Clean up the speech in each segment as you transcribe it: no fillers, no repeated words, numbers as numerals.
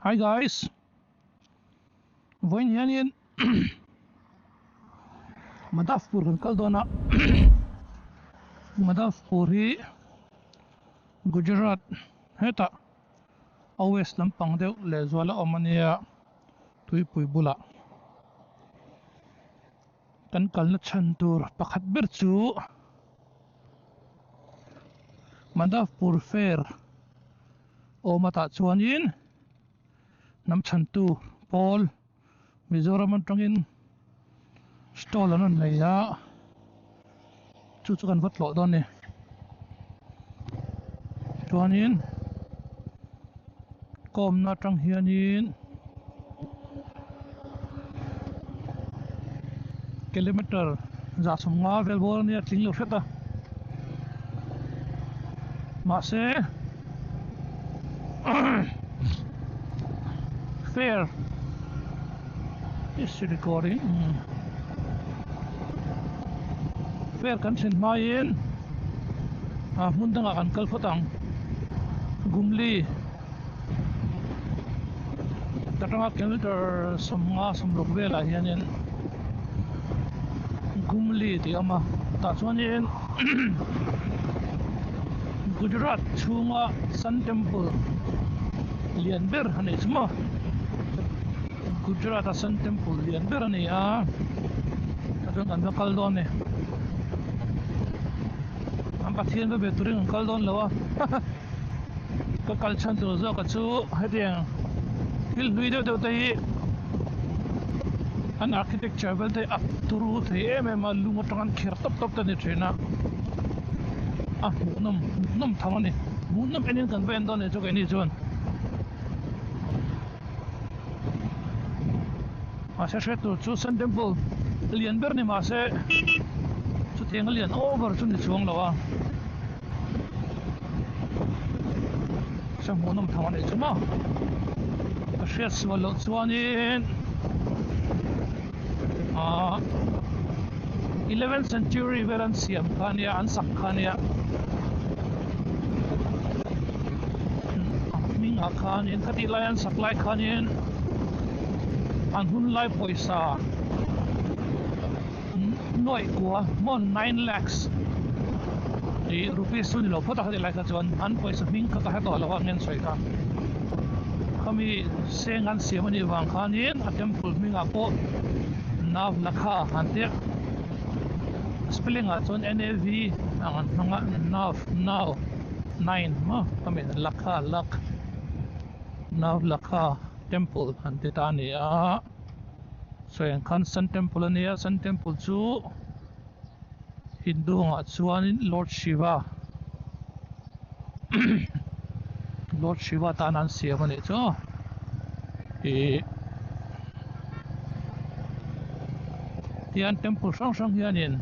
Hi guys, Voin Yanin Madafpur kan kaldona Madafpur hi Gujarat heta awes lampang deuh le zuala omania tui pui bula kan kalna chantur pakhat ber chu Madafpur fair omata chuanin nam chantu Paul Mizoram atangin stall anan leia chu kan vatlo don ni chuanin kom na tang hianin kilometer za somnga velbor ni atling lo feta ma se fair is recording fair kan sin main mundanga kan kal photang gumli tatanga kilometer somnga somlok vela hianin gumli ti ama ta chuanin Gujarat chunga Sun Temple lian ber hani chuma Gujarat Sun Temple lian ber ani adon an kaldon ne am pathian be turing kaldon lawa ka kalchan tu zo ka chu hadiang hil lui de tai an architecture bel te up turu the ma lungo tangan khir top ta ni trena num thamani munam enin kan ben don ne jo ni jon masa tu chu Sun Temple lian ber ni ma se chu teng lian over chu ni chuang lawa sam munam thamani chuma ka shet swalo chuanin 11th century veran siam khania an sak khania ming khanin khati lion supply khanin an hun lai poisa noi kwa mon 9 lakhs di rupees sun lo phota khati lai ka chon an poisa ming kha ka to lawa ngen soi ka kami sengan siamani wang khanin a temple minga po nav lakha hante spelling chon NAV ang mga nav now 9 ma kami lakha lak nav lakha temple hante ta ni so yang kan Sun Temple ni Sun Temple chu Hindu nga chuanin Lord Shiva Lord Shiva ta nan siamani chu tian temple sang hianin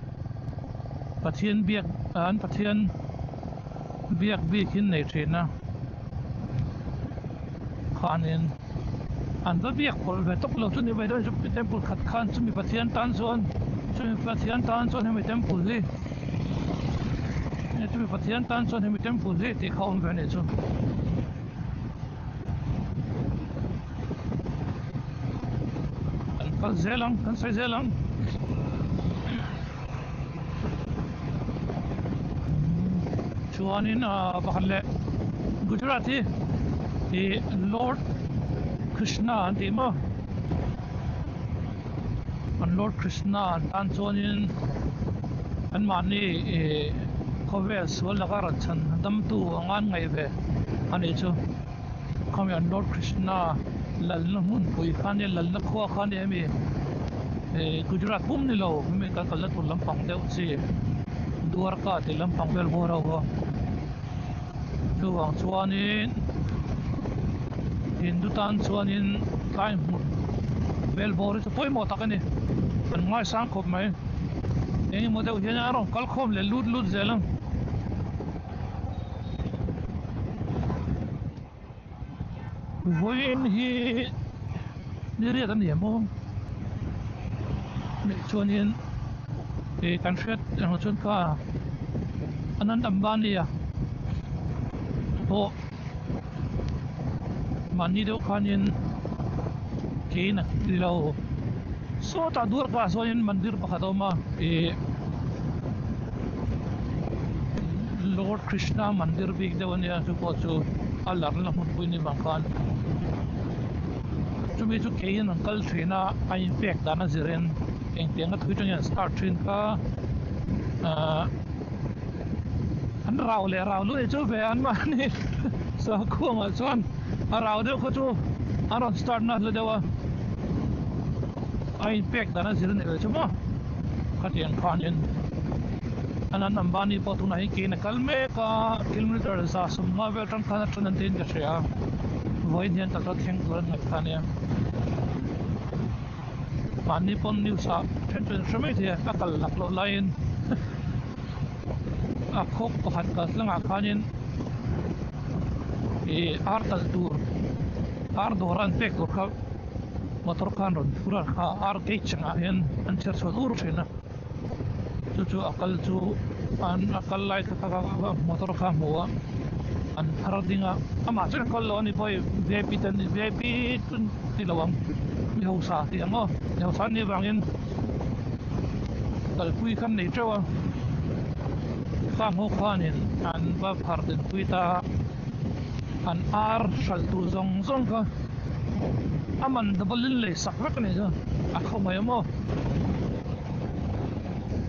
pathian biak an pathian biak bikin nei thena khanin an va biak pol ve tok lo chu ni vai do temple khat khan chu mi pathian tan zon mi temple li chu mi pathian tan zon mi temple li ti khaum ve ne chu an kal zelang kan sai zelang chuanin bakhalle Gujarati the Lord Krishna anti ma an Lord Krishna an chuanin an mani khoves wala garachan dam tu angan ngai ve ani chu khami an Lord Krishna lalna mun pui khani lalna khwa khani mi Gujarat bum ni lo mi ka kala tu lampang deuh chi Dwarka ti lampang bel bora go chuang chuanin Hindu tan chuanin time bel bora chu poi mo takani an ngai sang khop mai ei mo deuh hian arong kal khom le lut zelang voin hi niriat an yemo me chuanin kan shet ang chun ka Anand Ambani po mani deuh khanin keina dilo so ta dur ka so in mandir pakhat awma Lord Krishna mandir big dewania chu ko chu alar la mun puini bangkan chumi chu kein ankal thina a infect dana ziren eng tenga thuitang start thin ka an rau le rau lu chu ve an ma ni so khong a chon a rau de ko chu aron start na le dewa a infect dana ziren e chu ma khatian khanin anan nambani po tu nahi ke na kalme ka kilometer sa summa vel tan khana tan tin ka shya voi nian ta theng turan na khania pani pon new sa ten shme the akal lak lo line a khok ko hat ka langa khanin ar ta tur ar doran pek tur kha motor khan ron pura kha ar ke changa hen an cher so ur thina chu akal chu an akal lai ka motor kha mowa an haradinga ama chen kol lo ni poi vip tan vip tun ti lawang mi ho sa ti amo ho sa ni wangin dal pui khan nei chawa kha ho khanin an ba phar den pui ta an ar shal tu zong zong ka aman dabalin le sakrak ne ja akho mai mo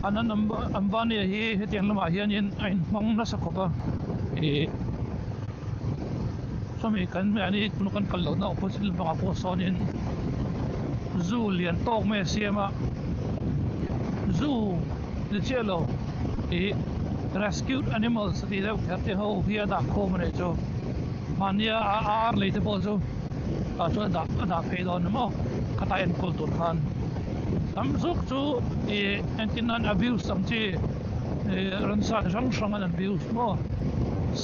anan ambani hi hetiang lama hianin ain mong na sakoba somi kan me ani tunu kan kallo na opposite banga po sonin zu lian tok me siama zu de chelo rescued animals ti da khate ho via da ko mane cho mania ar leite bo zo a cho da pe don mo kata en kultur khan samsuk chu antinan abuse samchi ransa jang an abuse mo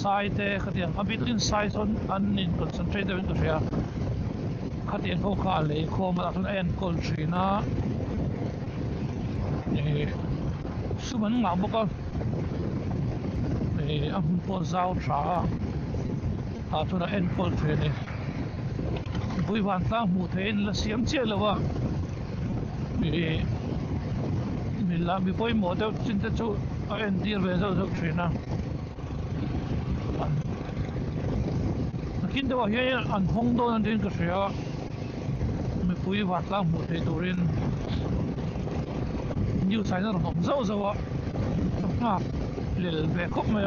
site khatiang a bit inside on an in concentrated in the khatiang ho kha le kho ma thon en kol trina suman ma boka a hun po zau tra a thona en kol trene bui wan ta mu thein la siam che lawa mi la mi poi mo de chin te chu a en dir ve zo zo trina kin de wa he an hong do nan din ka sia mi pui wat la mu te turin new sai na hom zo zo wa ha lel ve khop me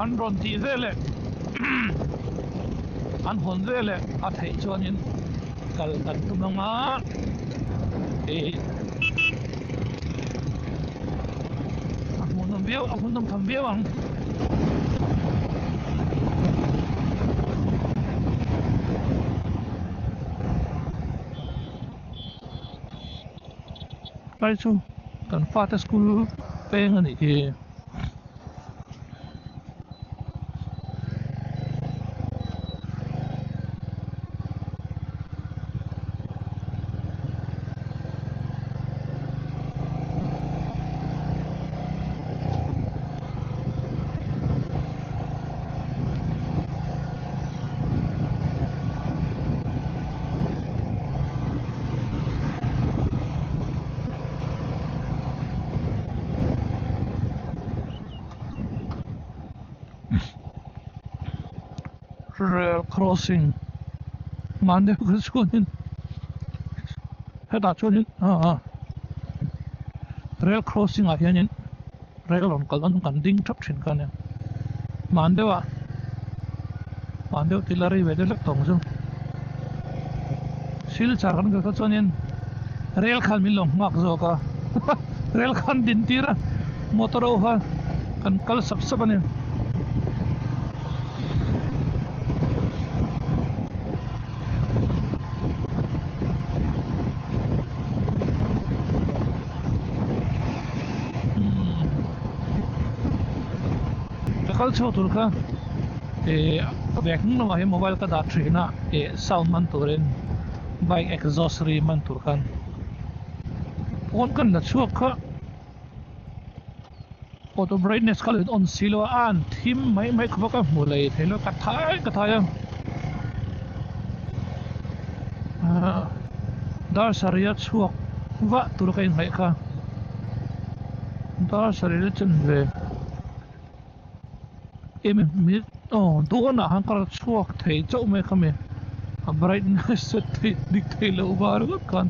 an ron ti vele an hon vele a thei chuanin kal kan tumanga amun nam tham biao ang pai chu kan fata school peng ani rail crossing mande ko chunin heta chunin rail crossing a hianin rail on kalon kan ding thap thin kan mandewa tilari wedel tong ju sil charan ka chunin rail khan min long mak zo ka rail khan din tira motoro ha kan kal sab ani kal chho tur ka vek no ma he mobile ka da trina sound man turin bike exhaust ri man tur kan on kan na chuak kha auto brightness kal on silo an thim mai khwa ka mulai thelo ka thai dar saria chuak wa tur kai ngai kha dar saria chen ve em mi tu na han kar chuak thei chau me khame a brightness set thei dik thei lo bar kan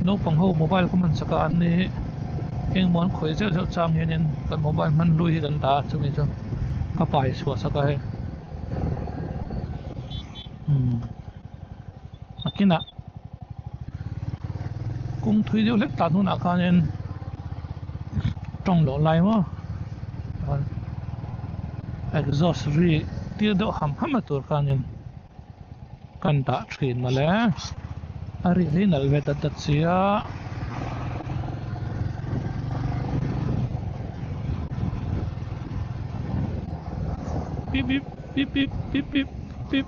no pang ho mobile ko man saka an ni eng mon khoi zel zel chang yen kan mobile man lui kan ta chumi cho ka pai so saka he akina kung thui diu lek ta nu na kan yen tong lo lai mo exhaust ri tir do ham tur kan yen kan ta thin ma le ari ri nal ve ta chia bip bip bip bip bip bip bip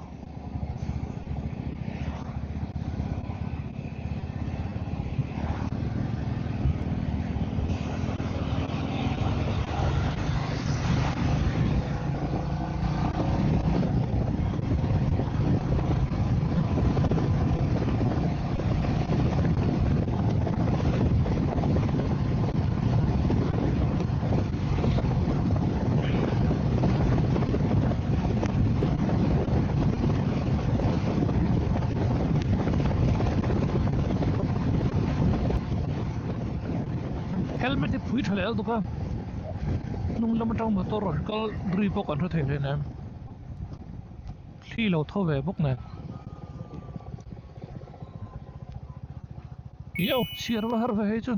helmet thì phui thale du ka nung lam tang motor kal dri po kan thei le na thli lo tho ve bok na yo sir wa har ve he chu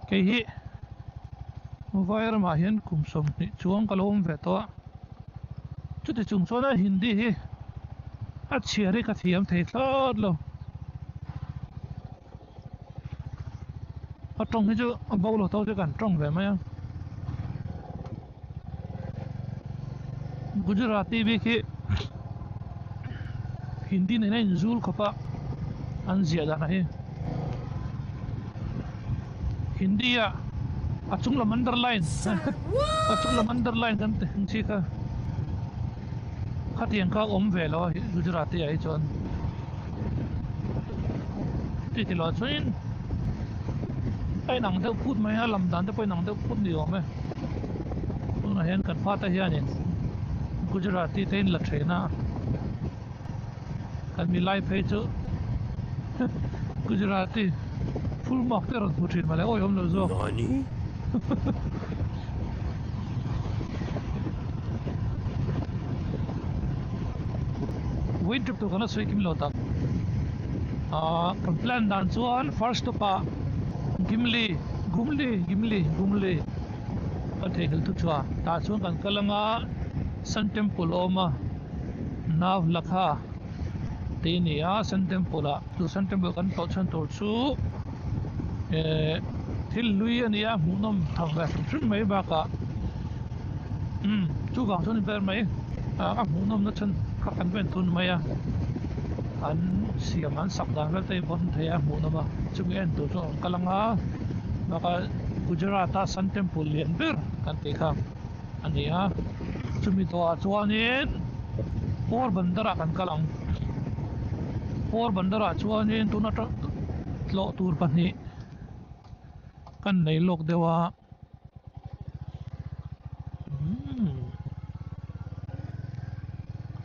ke hi mobile ma hian kum som ni chuang kalom ve to chu ti chung chona hindi hi a chiari ka thiam thei thlot lo a tong hi chu a bolo to chu kan tong ve ma ya Gujarati bi ki hindi ne na inzul khopa an zia da na hi hindi ya achung la underline achung la underline kan te chi ka khatiang ka om ve lo Gujarati ai chon ti lo chuin ai nang de phut mai ha lam dan te poi nang de phut ni om me tu na hen kan pha ta hian in Gujarati tein la thena kan mi lai phei chu Gujarati full mark te ron phutin male oi om lo zo Nani? wait trip to kana soi kim lo tak kan plan dan chuan first to pa gimli kan thei hil tu chua ta chuan kan kalanga sun temple oma nav lakha te ni a sun temple a tu sun temple kan to chan tor chu thil lui ani a hmunom thang ve trim mai ba ka chu gang chon ber mai a hmunom na chan kha kan ven thun mai a an siam an sak dan ve te bon thei a hmunom a chung en tu chu kalanga ba ka Gujarata sun temple lian ber kan te kha ani a chumi to a chuanin Porbandara kan kalang Porbandara chuanin tuna tlo tur pahnih kan nei lok dewa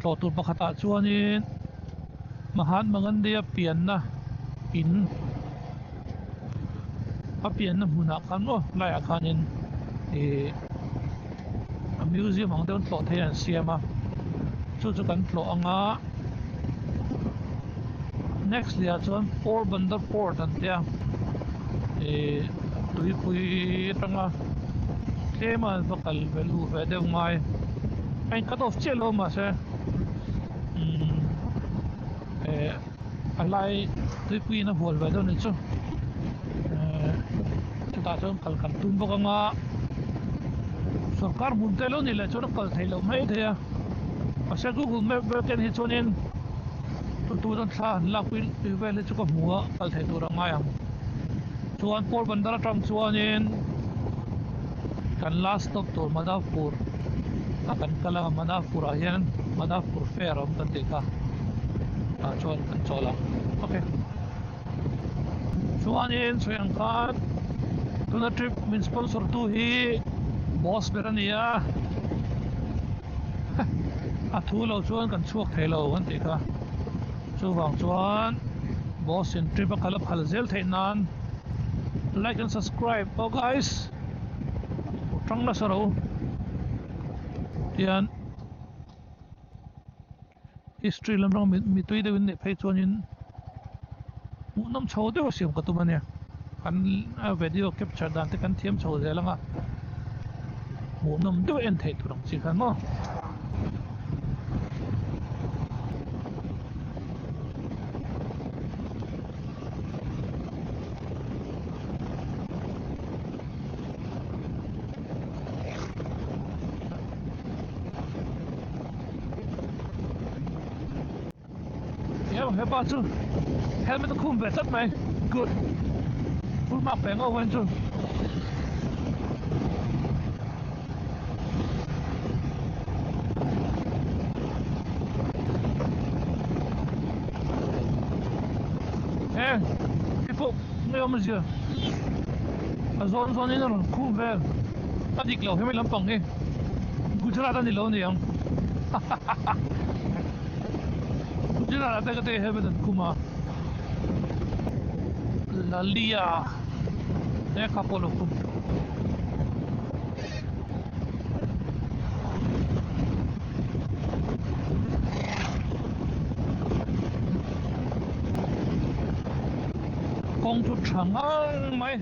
tlo tur pakhata chuanin Mahatma Gandhi a pian na in a pian na hmuna kan lai a khanin a museum ang deun tlo thei an siama chu kan tlo anga next dia chuan Porbandar port an tia tui pui tanga tlema vakal velu ve deuh ngai ein cut off chelo ma se alai tui pui na hol ve deuh ni chu ta chuan kal kan tum bawk anga sarkar mun te lo ni le chuan kal thei lo mai thei a ase Google Map ken hi chuanin tu don thla lakpin ve le chu ka hmuwa kal thei tur anga yang chuan Porbandar atang chuanin kan last stop to Madhavpur kan kala Madhavpur hian Madhavpur fair om kan tika chuan kan chola okay chuan in chuan khat tuna trip min sponsor tu hi boss berania a thu lo chuan kan chuak thelo kan tika chu wang chuan boss in trip a khala phal zel theinan like and subscribe oh guys trong na saro tian history lam rong mi tui de win ne phei chuan in mu nam chho de siam ka tu mania kan video capture dan te kan thiam chho zelanga mu nam de en thei tu rong chi khan mo Hãy subscribe cho kênh Ghiền Mì Gõ để không bỏ lỡ Jira ta kate heaven kuma lalia ne kapolo kum kong chu changang mai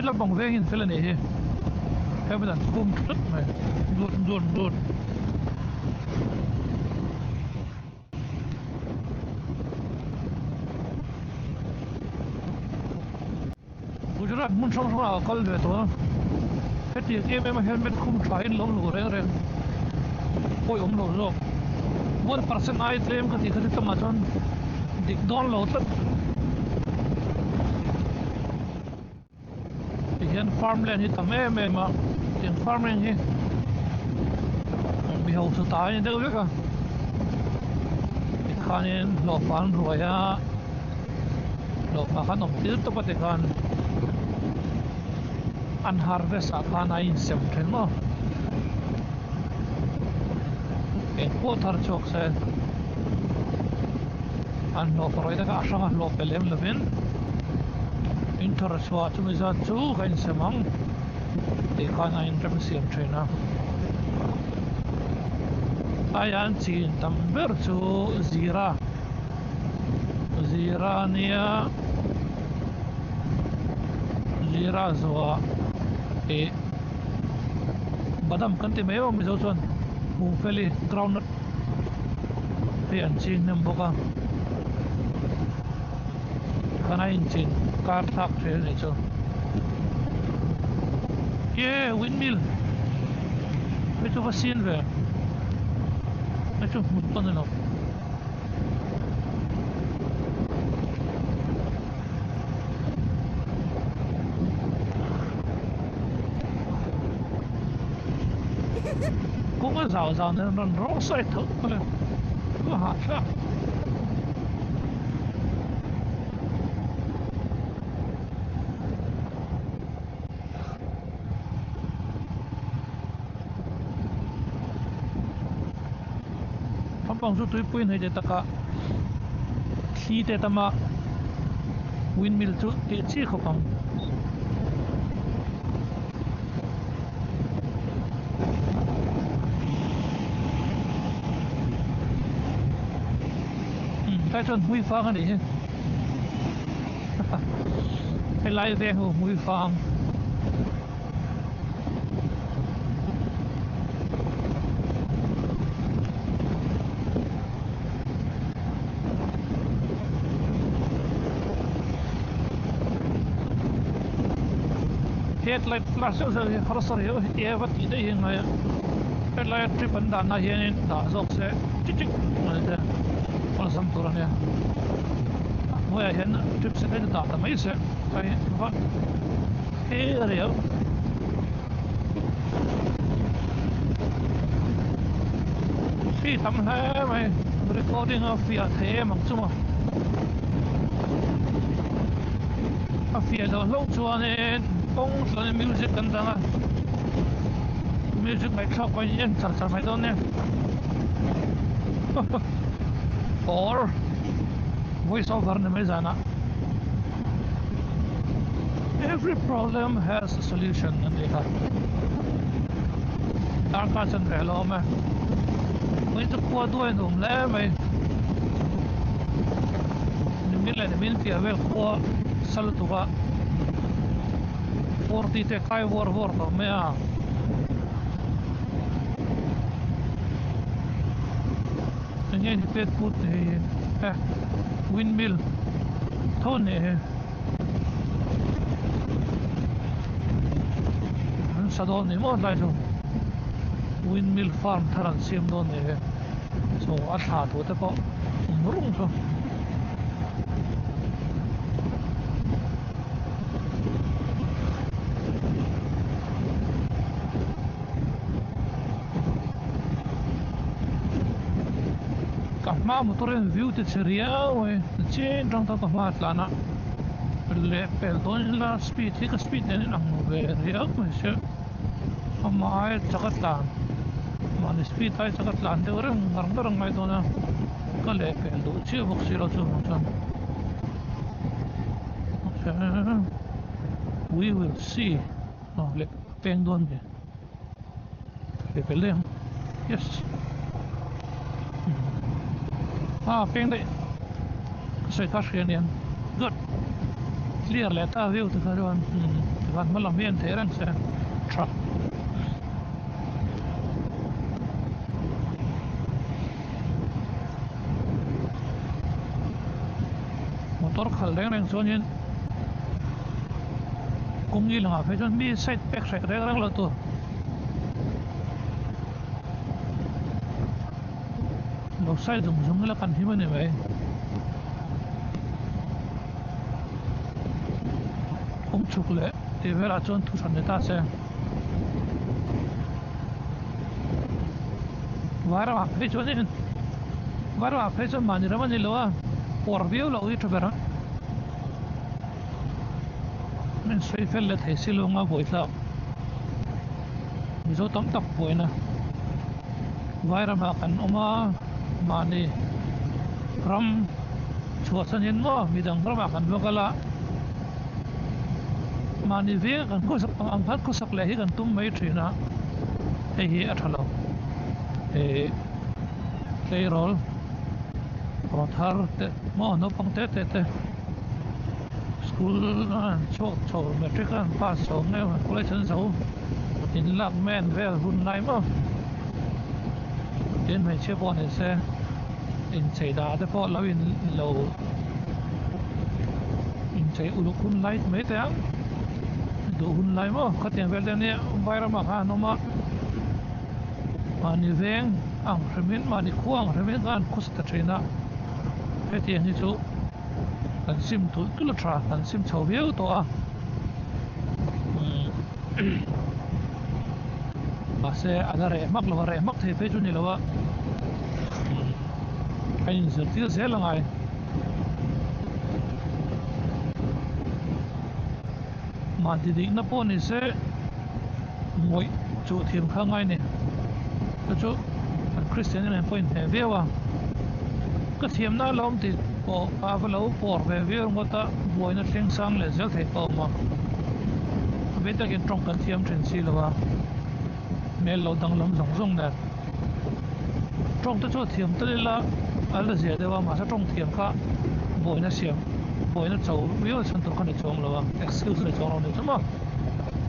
hết bóng về hình thế là này theo bây giờ cung rất này ruột Gujarat muốn sống nào có về thôi hết tiền em helmet không phải lắm lụa rồi ôi ông lụa rồi 1% ai thêm cái gì cái mà chọn định đón lụa tất hiện farmland hi tam em mà hiện farming hi bị hậu sự tái như thế biết à khan in lo pan rồi á lo pa khan ông tiêu to pate khan an harvest a khan ai sem then mo e ko thar chok se an lo rồi đó cả sang lo pelem levin Interaswa tu misa tu kain semang di kana intermesiam trainer ayan chin tamber chu zira nia zira zoa e badam kanti meo miso chon mungfeli groundnut ayan chin nemboka kana in chin car thak trail này cho yeah windmill mấy chỗ vaccine về mấy chỗ một con rồi nào cũng có rào nên nó rõ sai thật có hạt sao bang su tui puin hei de taka thi te tama windmill chu te chi khopang cái chân mũi phang này hay lai ve hồ mũi phang headlight flash so harasar he eva ti dei hinga ya headlight trip anda na hian da zok se tik tik ane on sam turan ya moya hian trip se da ta mai se kai va he area fi tam ha mai recording of fiat he mang chuma a fiat lo lo chuan Ông là music cần tăng à music máy chọc coi nhiên chẳng chẳng phải đâu nè or voice over này mới ra nè every problem has a solution and they have đang cả chân rẻ lo mà mấy cái qua đuôi nụm lẽ mày mình là mình phải về qua salo tuwa 40 te kai vor to mea nghe thì pet put thì windmill thôn này sa don này một lại rồi windmill farm tharan sim don này so at ha to te ko rung to ma motoren view te cheria we che drang ta ma tlana le pel don la speed hi ka speed ne nang ve ria me se ama ai chakat lan ma ni speed ai chakat lan de rang mai dona ka le pel do che bok siro chu chan we will see le peng don de le pel de yes peng đấy sợi cắt riêng good clear lệ ta view từ cái đoạn mà làm viên thế rằng sẽ truck motor khal reng số nhiên cũng như là phải chuẩn bị side pack side reng là tu một sai dùng là cần hiếm này vậy ông chụp lệ thì về là chọn thu sản người ta sẽ vài là phải chọn gì vài là phải chọn mà như thế nào por view là uy cho bera nên suy phải là thấy xí luôn á buổi sao ví dụ tóm tóc buổi nè vài là mà cần ông mani ram chua san hin mo mi dang ram kan lokala mani ve kan ko sak ang phat ko sak le hi kan tum mai thina hi athalo payroll rothar te mo no pang te school cho metric an pass so ne college san so in lak men vel hun nai mo đến mấy chiếc bọn này xe in chạy đá để bọn lâu in lâu in chạy u lúc hun light mấy tiếng đủ hun light mà có tiền về đây nè vài trăm ha nó mà như vậy ang remin mà đi khuang remin gan cost trainer cái tiền như chú cần sim tụi cứ là tra cần sim chầu biếu to à mà xe ada rẻ mắc thì phải cho nhiều là anh giờ tiếc xe là ngay mà thì định nó bốn này sẽ mỗi chỗ thiềm khang ngay này cái chỗ Christian này point này về à cái thiềm nó lom thì bỏ ba cái lấu bỏ về về người ta buổi nó tiếng sang là rất thấy to mà bây giờ cái trong cái thiềm trên xí là mẹ lâu đang làm rong nè trong cái chỗ thiềm tới là là gì đấy mà sao trong thiềm khác buổi nó xiêm buổi nó chầu ví dụ chân tôi không được chồng là excuse để chồng nó chứ mà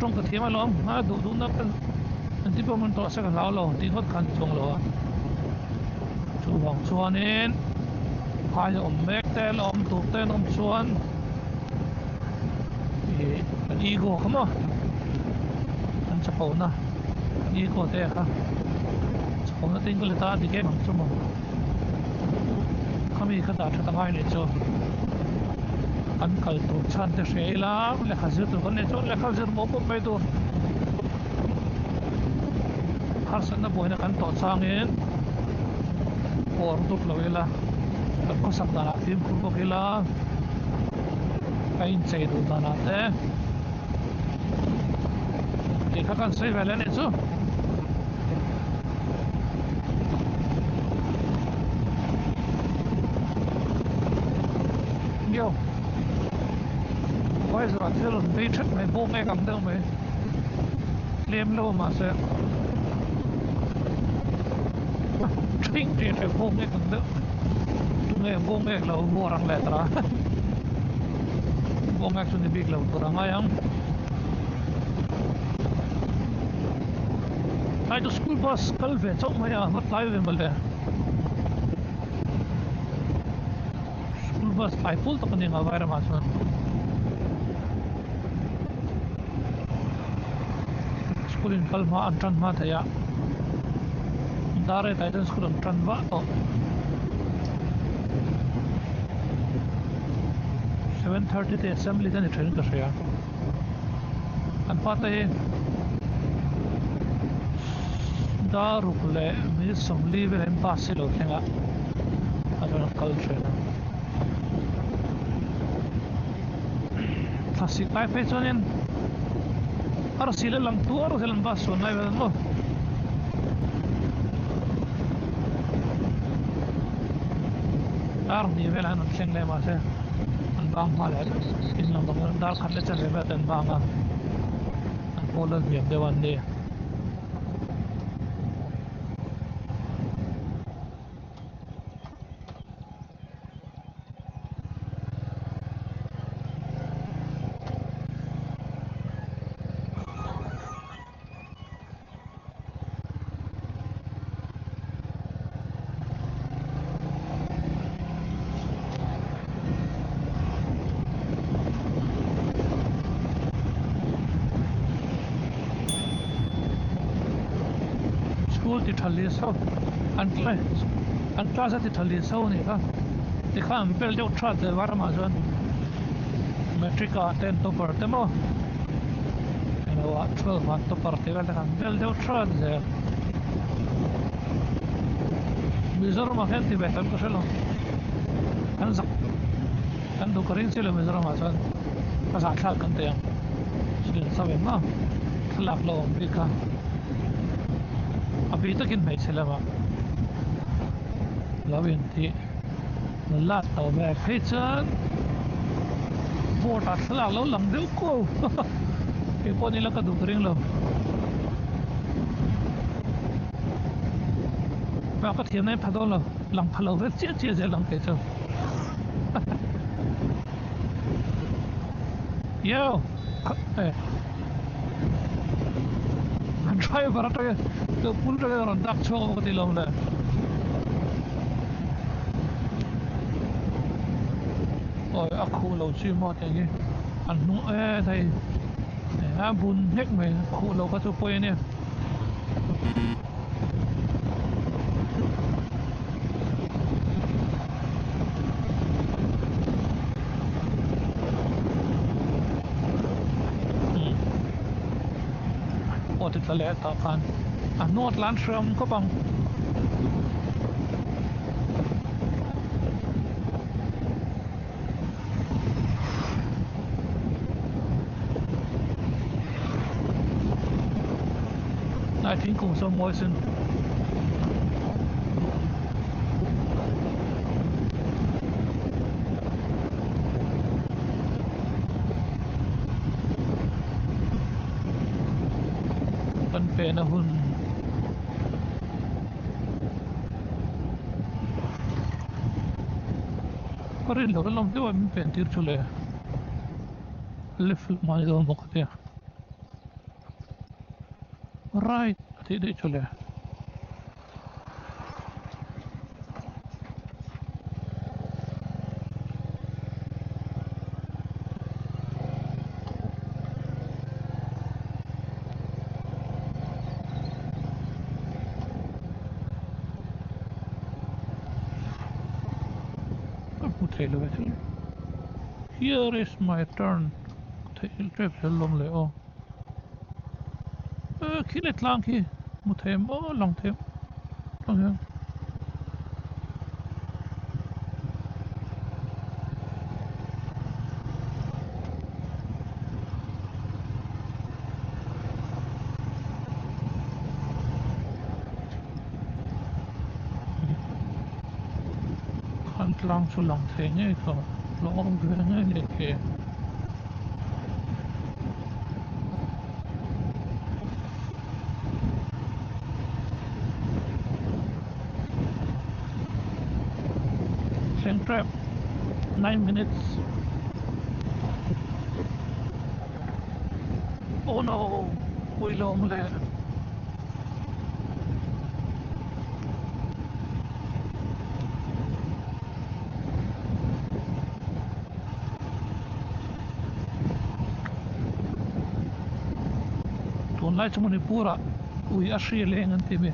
trong cái thêm mà lo ha đủ đủ nó anh tiếp mình to sẽ cái lão lo thì hết khăn chung lo chú hoàng xuân nên hai ông mẹ tên ông tụ tên ông xuân thì ego không à anh chấp nhận na ego thế ha chấp nhận tin cái ta đi cái bằng chung mà kami cái ta thật ngay này cho anh cần tụ chân để sẽ là lấy khát tụ cái này cho lấy khát một bộ mấy tụ har sana boina kan to changin or tuk loila kan ko sakdana tim ko kila kain chei du dana te ka kan sei vele ne chu yo why is it until they check my bo me kam deu me lem lo ma se chính thì phải vô nghe cần đỡ vô nghe là vô răng lẻ tra vô nghe cho nên biết là vô răng ai không ai to school bus kal về chốc mà ya mất lái về mà lẽ school bus ai full tao còn ngào vai mà sao school in kal mà ăn trăn mà thấy ya Dare guidance school on Tranva. 7:30 the assembly then train कर रहा है पाते हैं दारू ले मेरी assembly में हम पास से लोग हैं अगर कल ट्रेन थासी काय पे चलें और सिले लंग तू और सिले बस सोना है वो Dar ni vela no thleng le ma se an bang ma le in lam dang dar khat le chale ba ten banga an pola biak dewan ni thì thali sau an class thì thali sau này ha thì khám bel đeo trát để vào mà rồi metric à ten to per temo nó à 12 mà to per thì là khám bel đeo trát để Mizoram mà khen thì bé hơn có sao không anh giặc anh đâu có riêng gì là Mizoram mà sao có giá khác cần tiền chuyện sao vậy mà lạc lâu America अभी तक इन भाई से लगा लविन थी लात तो बैग है चल बोट असला लो लंग दे को ये पौनी लगा दूसरी लो मैं को थियने फदो लो लंग फलो वे चे जे लंग के चल यो driver atau ke pun ada orang dak cowok ke dalam dah. Oh, aku lau cuma macam ni. Anu thầy, bun hết mày, aku lau kat tu poin ni. Thì ta lẽ tạo phản nốt lan sớm có bằng I think cùng số môi sinh na hun Parin lo lam dewa min pen tir chule lif ma do mo khate right thì đấy chỗ lệ một thể là vậy. Here is my turn. Thể trip sẽ lom lệ ô. Khi lệch lang khi một thêm ô lòng thêm khăn lang số lòng thế nhé cơ lo ông về nhé để kể trap 9 minutes. Oh no, ui lom lệ tuần lại trong Manipur à ui ashi lệ ngân tibi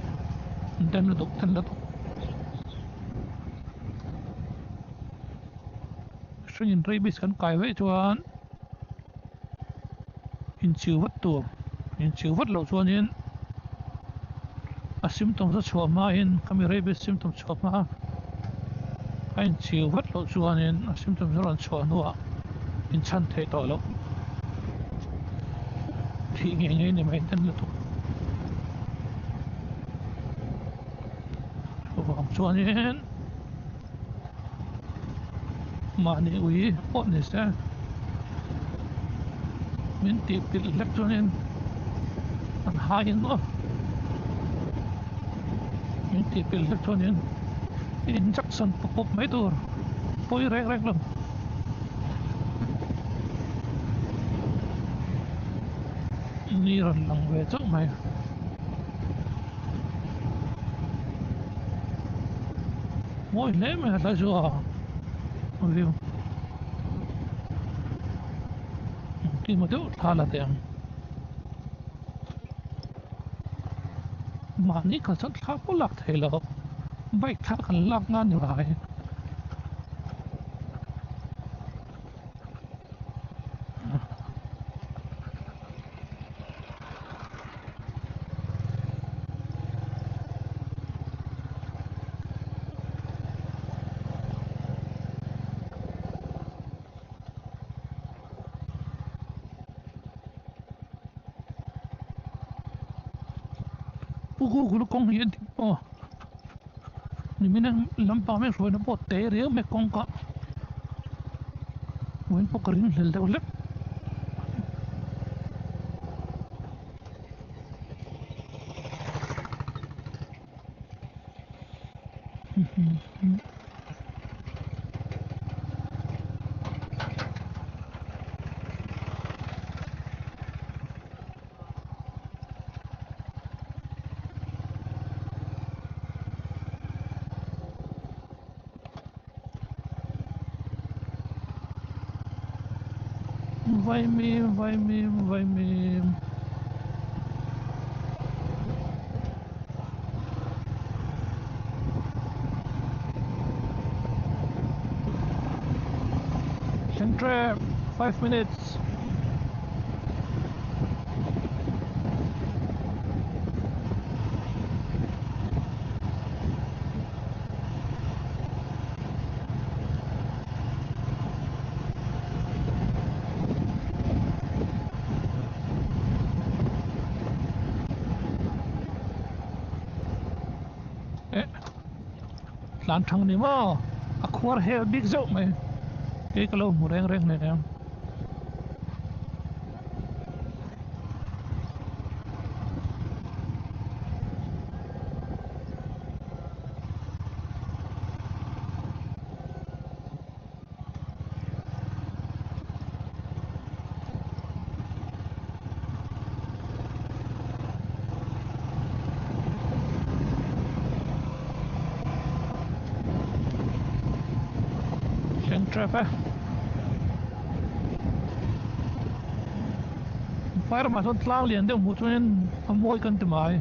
dan ladok tan ladok in rabies kan kai ve chuan in chiu vat tu in chiu vat lo chuan in a symptom za chhuam ma in kami rabies symptom chhuam ma in chiu vat lo chuan in a symptom za ran chhuam nuwa in chan thei to lo thi nge nge ni mai tan ladok chuan in mani ui pot ni se min ti pil electronin an hain lo min ti pil electronin injection pop mai tur poi rek rek lo ni ran lang ve chak mai moi le me la jo view thì mà đâu thà là tiền mà ní cả rất khác có lạc thể là bay khác cần lạc ngang như vậy Google con hiện thì mình làm bao nhiêu rồi nó bỏ té đấy mấy con cả mình bỏ cái gì lên đâu lắm vai mìm Centre 5 minutes lan thang ni mà a khwar he big zo mai ke kalo mureng reng ne em traffic fire mà son tlang liền đấy một nên môi cần tìm ai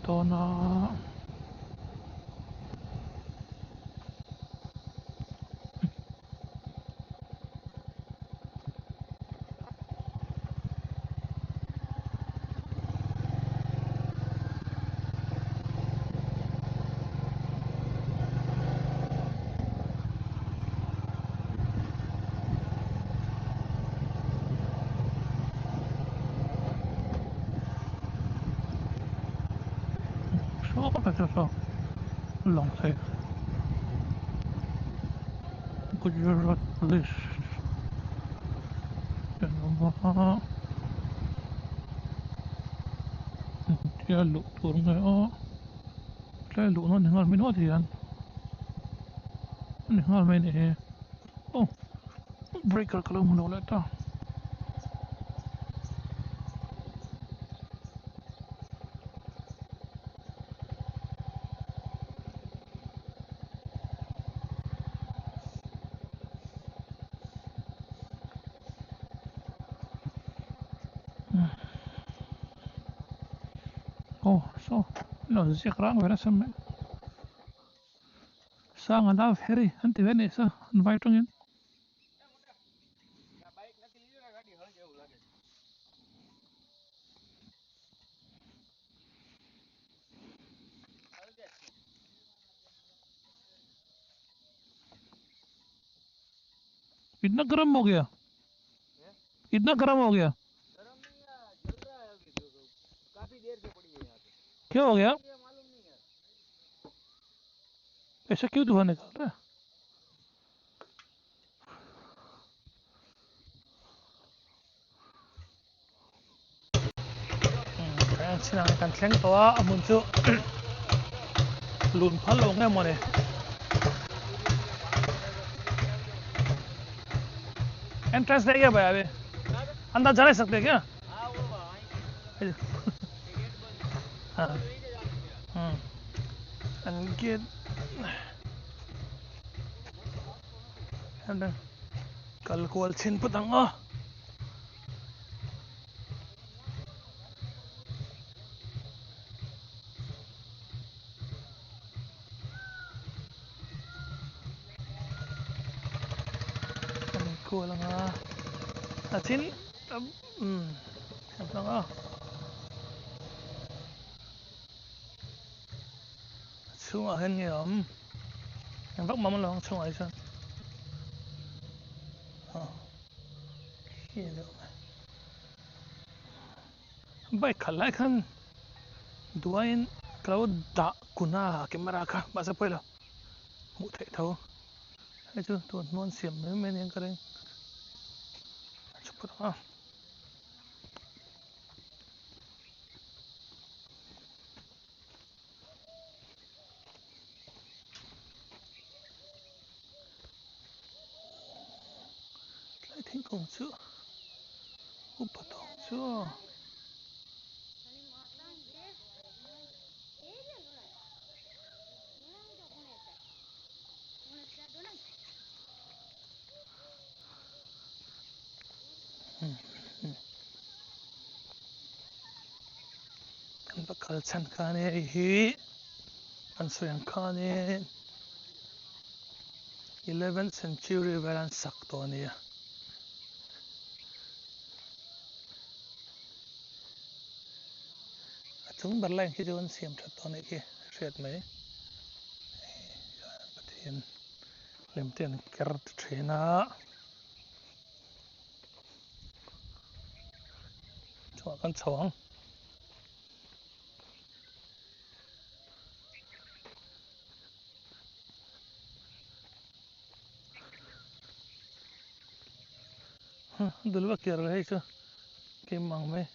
Dona so long take Gujarat police Denmark dia lu turun ngayo saya lu non dengar minot yan dengar main oh breaker kalau mau leta oh so no ذكرى ولا سمع sang ada ferry nanti veni sa inviting इतना गर्म हो गया इतना गर्म हो गया क्या हो गया ऐसा क्यों धुआं निकल रहा है sinang kan thleng to a amun chu lun phal lo nge mone entrance दे क्या भाई अबे अंदर जा नहीं सकते क्या हाँ and get and kal ko al chin putang ko lang chin lang chung a hen nge yang vak mam lo chung ai san bai khalai khan duain cloud da kuna camera kha ba sa pelo mu thei tho ai chu to non siam me men yang kareng chupra lại thỉnh công chu upatong chu kan bakal chan khane hi an soyang khane 11th century velan sak to nia chúng bật lên khi cho anh xem thật to này kia sệt mấy tiền làm tiền cắt trên á cho con chóng dulu kira hay chứ cái măng mấy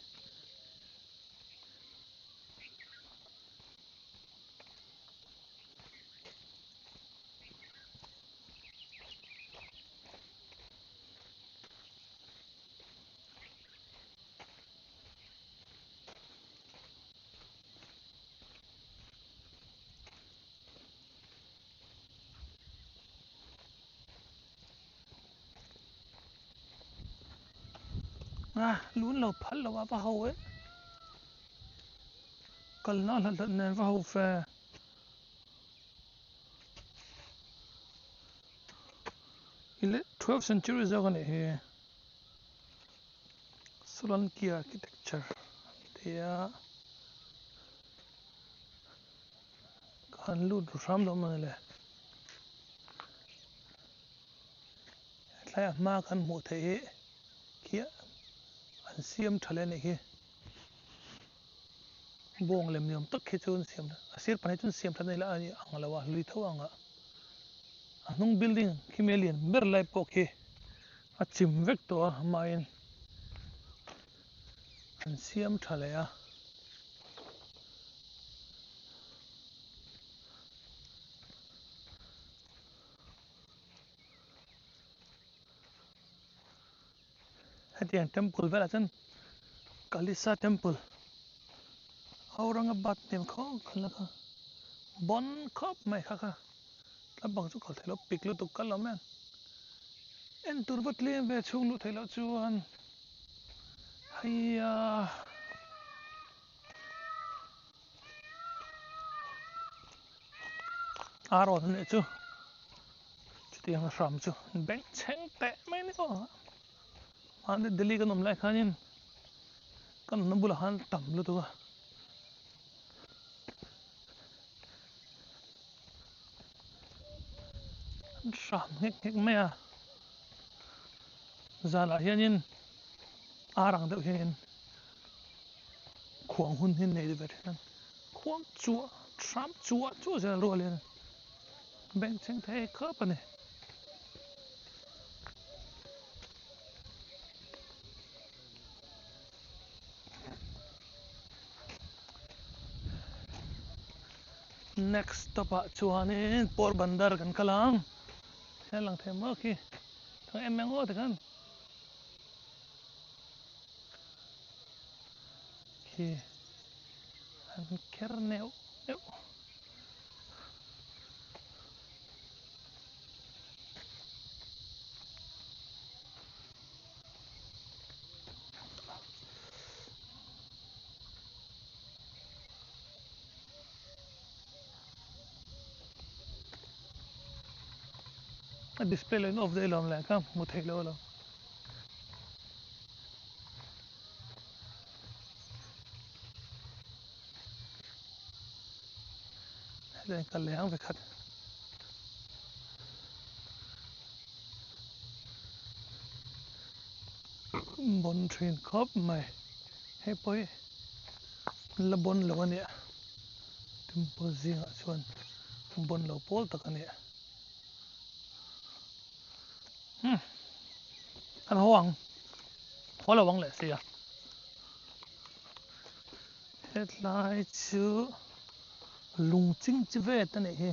luôn lâu phát lâu vào hậu ấy còn nó là lần này vào hậu về 12th century ra cái này Solanki architecture thì kan lu ram lo man le lai ma kan mu the kia an siam thale ne hi bong lem niam tak khi chun siam asir pan chun siam thane la ani anglawa lui tho anga anung building khimelian ber lai pok hi a chim vek to main an siam thale a hatiang temple vela chan kalisa temple aurangabad nem kho khala kha bon khop mai kha kha labang chu khol thelo piklu tu kal men en turbat le ve chung lu thelo chuan hayya aro ne chu tiang ram chu beng cheng te mai ni ko an delhi ka nom lai khanin kan nabul han tam lu tu ram hek hek mai a zala hianin arang deuh hianin khuang hun hin nei de vet han khuang chua tram chua chu za ro le beng cheng te khop ani next stop chuanin Porbandar kan kalang lang the mo ki thang em mengo te kan ki an kerneu display line of the lom la kam mu thei lo lo le kal le ang ve khat train khop mai he poi labon lo ania temple zinga chuan bon lo pol tak ania an hoang hola wang le sia headlight chu lung ching chi ve ta nei hi